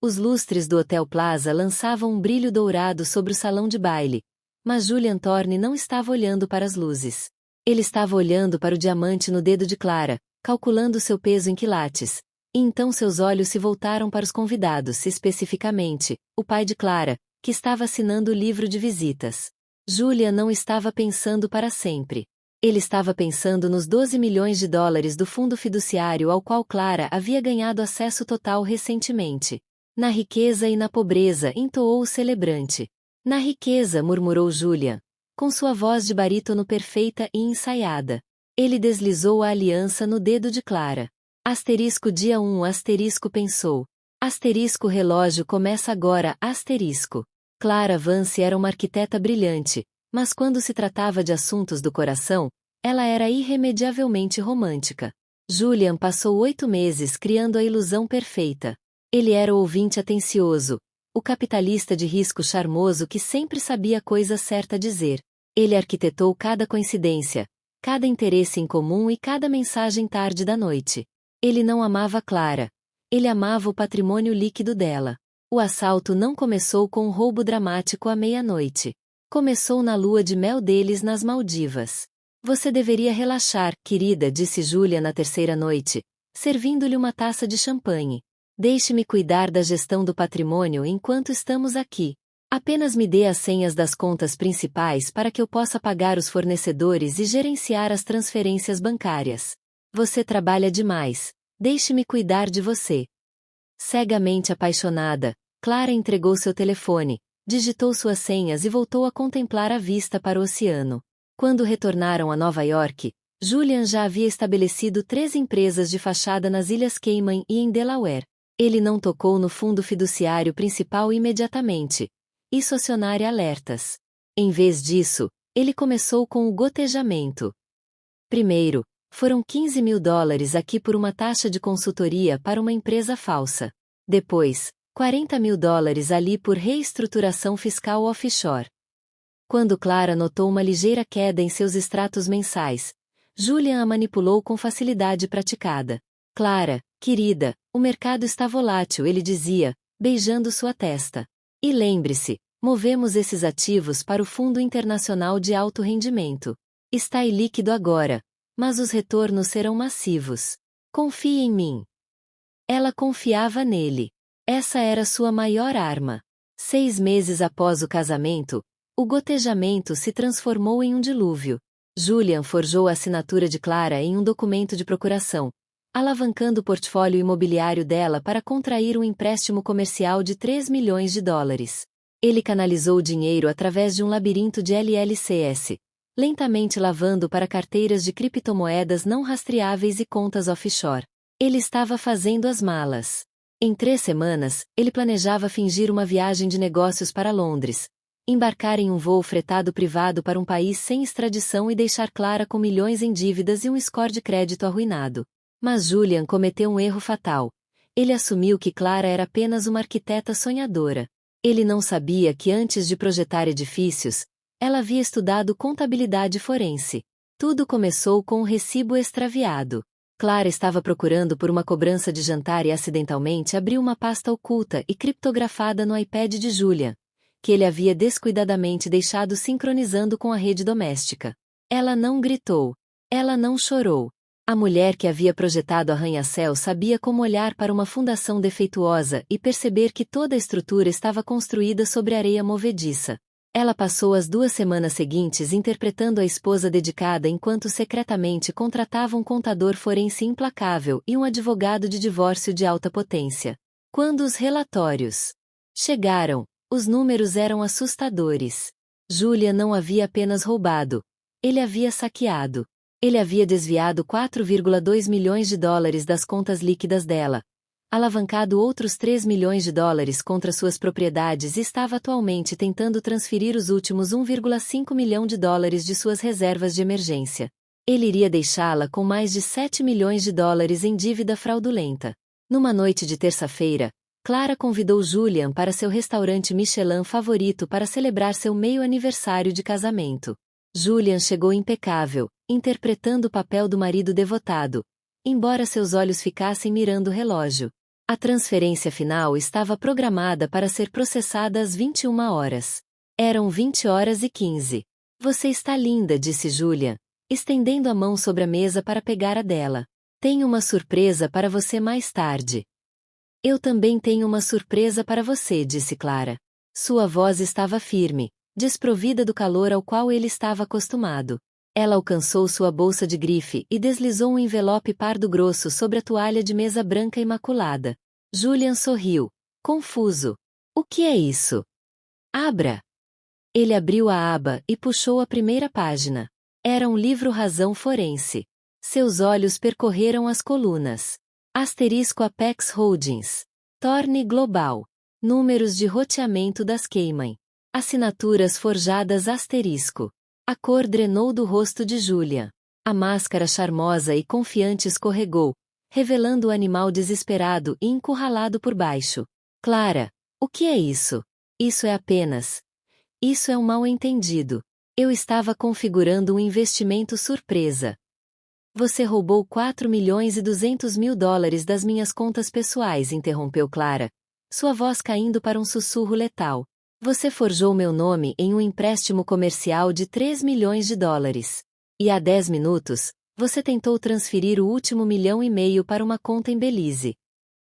Os lustres do Hotel Plaza lançavam um brilho dourado sobre o salão de baile, mas Julian Thorne não estava olhando para as luzes. Ele estava olhando para o diamante no dedo de Clara, calculando seu peso em quilates, e então seus olhos se voltaram para os convidados, especificamente, o pai de Clara, que estava assinando o livro de visitas. Julian não estava pensando para sempre. Ele estava pensando nos 12 milhões de dólares do fundo fiduciário ao qual Clara havia ganhado acesso total recentemente. Na riqueza e na pobreza, entoou o celebrante. Na riqueza, murmurou Julian, com sua voz de barítono perfeita e ensaiada. Ele deslizou a aliança no dedo de Clara. Asterisco dia 1 asterisco pensou. Asterisco relógio começa agora asterisco. Clara Vance era uma arquiteta brilhante, mas quando se tratava de assuntos do coração, ela era irremediavelmente romântica. Julian passou 8 meses criando a ilusão perfeita. Ele era o ouvinte atencioso, o capitalista de risco charmoso que sempre sabia a coisa certa a dizer. Ele arquitetou cada coincidência, cada interesse em comum e cada mensagem tarde da noite. Ele não amava Clara. Ele amava o patrimônio líquido dela. O assalto não começou com um roubo dramático à meia-noite. Começou na lua de mel deles nas Maldivas. Você deveria relaxar, querida, disse Julia na terceira noite, servindo-lhe uma taça de champanhe. Deixe-me cuidar da gestão do patrimônio enquanto estamos aqui. Apenas me dê as senhas das contas principais para que eu possa pagar os fornecedores e gerenciar as transferências bancárias. Você trabalha demais. Deixe-me cuidar de você. Cegamente apaixonada, Clara entregou seu telefone, digitou suas senhas e voltou a contemplar a vista para o oceano. Quando retornaram a Nova York, Julian já havia estabelecido 3 empresas de fachada nas Ilhas Cayman e em Delaware. Ele não tocou no fundo fiduciário principal imediatamente. Isso acionaria alertas. Em vez disso, ele começou com o gotejamento. Primeiro, foram 15 mil dólares aqui por uma taxa de consultoria para uma empresa falsa. Depois, 40 mil dólares ali por reestruturação fiscal offshore. Quando Clara notou uma ligeira queda em seus extratos mensais, Julian a manipulou com facilidade praticada. Clara, querida, o mercado está volátil, ele dizia, beijando sua testa. E lembre-se, movemos esses ativos para o Fundo Internacional de Alto Rendimento. Está ilíquido agora, mas os retornos serão massivos. Confie em mim. Ela confiava nele. Essa era sua maior arma. 6 meses após o casamento, o gotejamento se transformou em um dilúvio. Julian forjou a assinatura de Clara em um documento de procuração, alavancando o portfólio imobiliário dela para contrair um empréstimo comercial de 3 milhões de dólares. Ele canalizou o dinheiro através de um labirinto de LLCs, lentamente lavando para carteiras de criptomoedas não rastreáveis e contas offshore. Ele estava fazendo as malas. Em 3 semanas, ele planejava fingir uma viagem de negócios para Londres, embarcar em um voo fretado privado para um país sem extradição e deixar Clara com milhões em dívidas e um score de crédito arruinado. Mas Julian cometeu um erro fatal. Ele assumiu que Clara era apenas uma arquiteta sonhadora. Ele não sabia que antes de projetar edifícios, ela havia estudado contabilidade forense. Tudo começou com um recibo extraviado. Clara estava procurando por uma cobrança de jantar e acidentalmente abriu uma pasta oculta e criptografada no iPad de Julian, que ele havia descuidadamente deixado sincronizando com a rede doméstica. Ela não gritou. Ela não chorou. A mulher que havia projetado arranha-céu sabia como olhar para uma fundação defeituosa e perceber que toda a estrutura estava construída sobre areia movediça. Ela passou as 2 semanas seguintes interpretando a esposa dedicada enquanto secretamente contratava um contador forense implacável e um advogado de divórcio de alta potência. Quando os relatórios chegaram, os números eram assustadores. Julia não havia apenas roubado. Ele havia saqueado. Ele havia desviado 4,2 milhões de dólares das contas líquidas dela, alavancado outros 3 milhões de dólares contra suas propriedades e estava atualmente tentando transferir os últimos 1,5 milhão de dólares de suas reservas de emergência. Ele iria deixá-la com mais de 7 milhões de dólares em dívida fraudulenta. Numa noite de terça-feira, Clara convidou Julian para seu restaurante Michelin favorito para celebrar seu meio aniversário de casamento. Julian chegou impecável, interpretando o papel do marido devotado, embora seus olhos ficassem mirando o relógio. A transferência final estava programada para ser processada às 21 horas. Eram 20h15. Você está linda, disse Julian, estendendo a mão sobre a mesa para pegar a dela. Tenho uma surpresa para você mais tarde. Eu também tenho uma surpresa para você, disse Clara. Sua voz estava firme, desprovida do calor ao qual ele estava acostumado. Ela alcançou sua bolsa de grife e deslizou um envelope pardo grosso sobre a toalha de mesa branca imaculada. Julian sorriu, confuso. O que é isso? Abra! Ele abriu a aba e puxou a primeira página. Era um livro razão forense. Seus olhos percorreram as colunas. Asterisco Apex Holdings. Torne Global. Números de roteamento das Cayman. Assinaturas forjadas asterisco. A cor drenou do rosto de Julian. A máscara charmosa e confiante escorregou, revelando o animal desesperado e encurralado por baixo. Clara, o que é isso? Isso é apenas. Isso é um mal-entendido. Eu estava configurando um investimento surpresa. Você roubou 4.200.000 das minhas contas pessoais, interrompeu Clara, sua voz caindo para um sussurro letal. Você forjou meu nome em um empréstimo comercial de 3 milhões de dólares. E há 10 minutos, você tentou transferir o último 1,5 milhão para uma conta em Belize.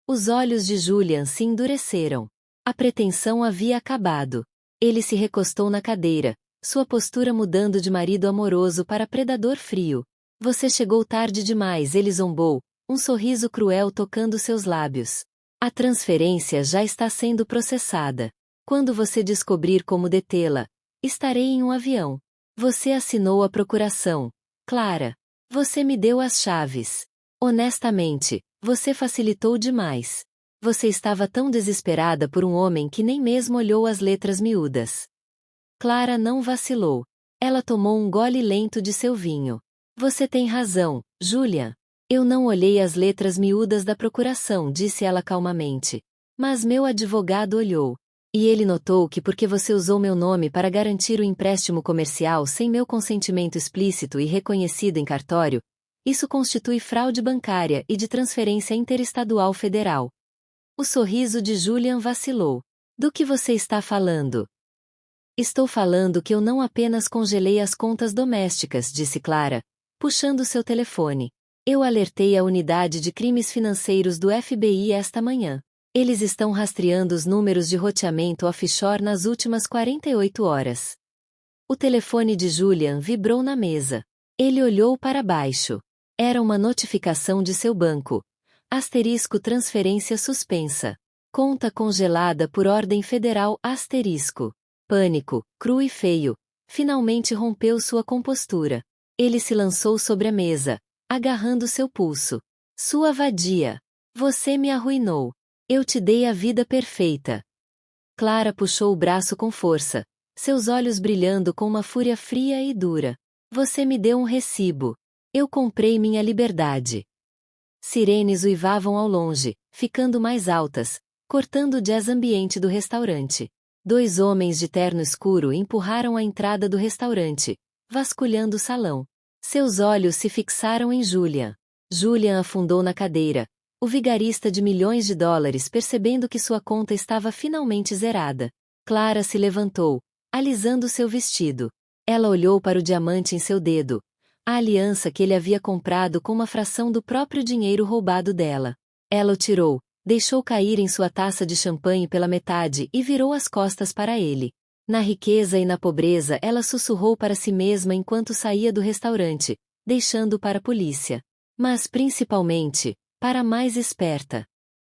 Os olhos de Julian se endureceram. A pretensão havia acabado. Ele se recostou na cadeira, sua postura mudando de marido amoroso para predador frio. Você chegou tarde demais, ele zombou, um sorriso cruel tocando seus lábios. A transferência já está sendo processada. Quando você descobrir como detê-la, estarei em um avião. Você assinou a procuração. Clara. Você me deu as chaves. Honestamente, você facilitou demais. Você estava tão desesperada por um homem que nem mesmo olhou as letras miúdas. Clara não vacilou. Ela tomou um gole lento de seu vinho. Você tem razão, Julian. Eu não olhei as letras miúdas da procuração, disse ela calmamente. Mas meu advogado olhou. E ele notou que porque você usou meu nome para garantir o empréstimo comercial sem meu consentimento explícito e reconhecido em cartório, isso constitui fraude bancária e de transferência interestadual federal. O sorriso de Julian vacilou. Do que você está falando? Estou falando que eu não apenas congelei as contas domésticas, disse Clara, puxando seu telefone. Eu alertei a unidade de crimes financeiros do FBI esta manhã. Eles estão rastreando os números de roteamento offshore nas últimas 48 horas. O telefone de Julian vibrou na mesa. Ele olhou para baixo. Era uma notificação de seu banco. Asterisco transferência suspensa. Conta congelada por ordem federal asterisco. Pânico, cru e feio. Finalmente rompeu sua compostura. Ele se lançou sobre a mesa, agarrando seu pulso. Sua vadia. Você me arruinou. Eu te dei a vida perfeita. Clara puxou o braço com força, seus olhos brilhando com uma fúria fria e dura. Você me deu um recibo. Eu comprei minha liberdade. Sirenes uivavam ao longe, ficando mais altas, cortando o jazz ambiente do restaurante. 2 homens de terno escuro empurraram a entrada do restaurante, vasculhando o salão. Seus olhos se fixaram em Julian. Julian afundou na cadeira. O vigarista de milhões de dólares percebendo que sua conta estava finalmente zerada. Clara se levantou, alisando seu vestido. Ela olhou para o diamante em seu dedo, a aliança que ele havia comprado com uma fração do próprio dinheiro roubado dela. Ela o tirou, deixou cair em sua taça de champanhe pela metade e virou as costas para ele. Na riqueza e na pobreza ela sussurrou para si mesma enquanto saía do restaurante, deixando para a polícia. Mas principalmente, para a mais esperta.